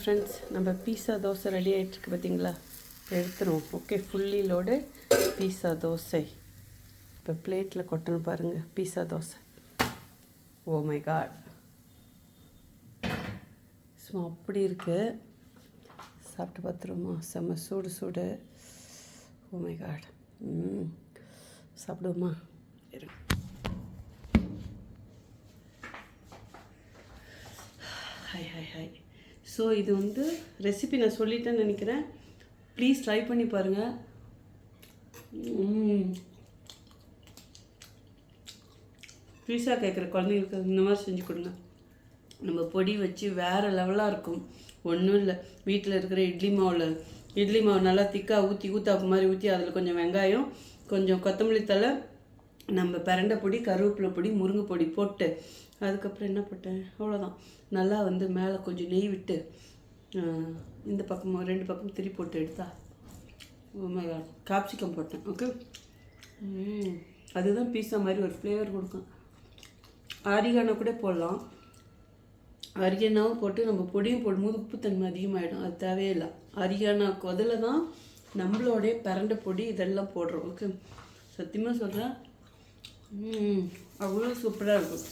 Friends, நம்ம பீஸா dosa ready ஆகிட்டுருக்கு பார்த்தீங்களா? எடுத்துருவோம். Okay, fully load pizza dosa இப்போ பிளேட்டில் கொட்டணும் பாருங்கள். Pizza dosa, oh my god, சும்மா அப்படி இருக்குது. சாப்பிட்டு பார்த்துருவோமா? செம்ம சூடு சூடு. Oh my god. சாப்பிடுவோமா? Hi hi hi. ஸோ இது வந்து ரெசிபி நான் சொல்லிட்டேன்னு நினைக்கிறேன். ப்ளீஸ் ட்ரை பண்ணி பாருங்கள். பீஸா கேட்குற குழந்தைங்களுக்கு இந்த மாதிரி செஞ்சு கொடுங்க. நம்ம பொடி வச்சு வேறு லெவலாக இருக்கும். ஒன்றும் இல்லை, வீட்டில் இருக்கிற இட்லி மாவு நல்லா திக்காக ஊற்றாப்பு மாதிரி ஊற்றி அதில் கொஞ்சம் வெங்காயம், கொஞ்சம் கொத்தமல்லி தழை, நம்ம பிரண்டை பொடி, கருவேப்பிலை பொடி, முருங்கை பொடி போட்டு அதுக்கப்புறம் என்ன போட்டேன், அவ்வளோதான். நல்லா வந்து மேலே கொஞ்சம் நெய் விட்டு இந்த பக்கமும் 2 பக்கமும் திரி போட்டு எடுத்தா காப்சிகம் போட்டேன். ஓகே, அதுதான் பீஸா மாதிரி ஒரு ஃப்ளேவர் கொடுக்கும். ஆரிகானோ கூட போடலாம். அரிகானாவும் போட்டு நம்ம பொடியும் போடும்போது உப்புத்தன்மை அதிகமாகிடும், அது தேவையில்லை. அரிகானாவுக்கு அதில் தான் நம்மளோடைய பிரண்டை பொடி இதெல்லாம் போடுறோம். ஓகே, சத்தியமாக சொல்கிறேன், அவ்வளோ சூப்பராக இருக்கும்.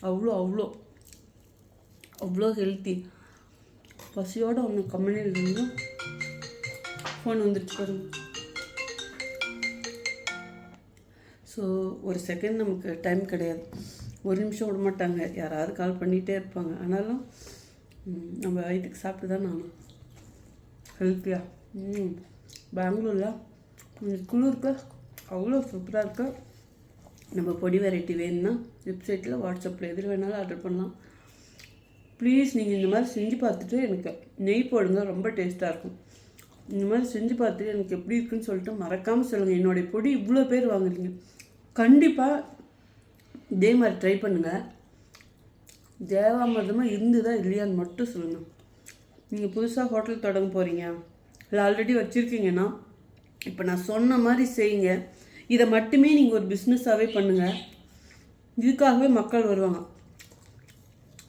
அவ்வளோ அவ்வளோ அவ்வளோ ஹெல்த்தி. பசியோடு ஒன்று கம்பெனியில் இருந்து ஃபோன் வந்துடுச்சு பாருங்க. ஸோ ஒரு செகண்ட் நமக்கு டைம் கிடையாது, 1 நிமிஷம் விட மாட்டாங்க, யாராவது கால் பண்ணிகிட்டே இருப்பாங்க. ஆனாலும் நம்ம வயிற்றுக்கு சாப்பிட்டு தான் நானும் ஹெல்த்தியாக. பெங்களூரில் குளிருக்கு அவ்வளோ சூப்பராக இருக்கு. நம்ம பொடி வெரைட்டி வேணும்னா வெப்சைட்டில், வாட்ஸ்அப்பில் எதில் வேணாலும் ஆர்டர் பண்ணலாம். ப்ளீஸ் நீங்கள் இந்த மாதிரி செஞ்சு பார்த்துட்டு எனக்கு நெய் போடுங்க, ரொம்ப டேஸ்ட்டாக இருக்கும். இந்த மாதிரி செஞ்சு பார்த்துட்டு எனக்கு எப்படி இருக்குன்னு சொல்லிட்டு மறக்காமல் சொல்லுங்கள். என்னுடைய பொடி இவ்வளோ பேர் வாங்குறீங்க, கண்டிப்பாக இதே மாதிரி ட்ரை பண்ணுங்கள். தேவாமிர்தமாக இருந்துதா இல்லையான்னு மட்டும் சொல்லுங்கள். நீங்கள் புதுசாக ஹோட்டல் தொடங்க போகிறீங்க, இல்லை ஆல்ரெடி வச்சுருக்கீங்கன்னா இப்போ நான் சொன்ன மாதிரி செய்யுங்க. இதை மட்டுமே நீங்கள் ஒரு பிஸ்னஸாகவே பண்ணுங்கள். இதுக்காகவே மக்கள் வருவாங்க.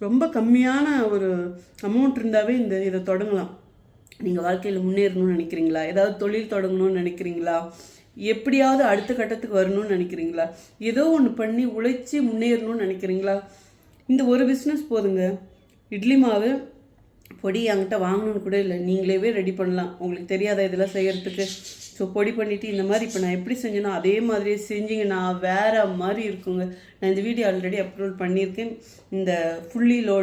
ரொம்ப கம்மியான ஒரு அமௌண்ட் இருந்தாவே இதை தொடங்கலாம். நீங்கள் வாழ்க்கையில் முன்னேறணும்னு நினைக்கிறீங்களா? ஏதாவது தொழில் தொடங்கணும்னு நினைக்கிறீங்களா? எப்படியாவது அடுத்த கட்டத்துக்கு வரணும்னு நினைக்கிறீங்களா? ஏதோ ஒன்று பண்ணி உழைச்சி முன்னேறணும்னு நினைக்கிறீங்களா? இந்த ஒரு பிஸ்னஸ் போதுங்க. இட்லி மாவு பொடி என்கிட்ட வாங்கணும்னு கூட இல்லை, நீங்களே ரெடி பண்ணலாம். உங்களுக்கு தெரியாத இதெல்லாம் செய்கிறதுக்கு. ஸோ பொடி பண்ணிவிட்டு இந்த மாதிரி இப்போ நான் எப்படி செஞ்சேனோ அதே மாதிரியே செஞ்சிங்கன்னா வேறு மாதிரி இருக்குங்க. நான் இந்த வீடியோ ஆல்ரெடி அப்லோட் பண்ணியிருக்கேன். இந்த ஃபுல்லி லோட்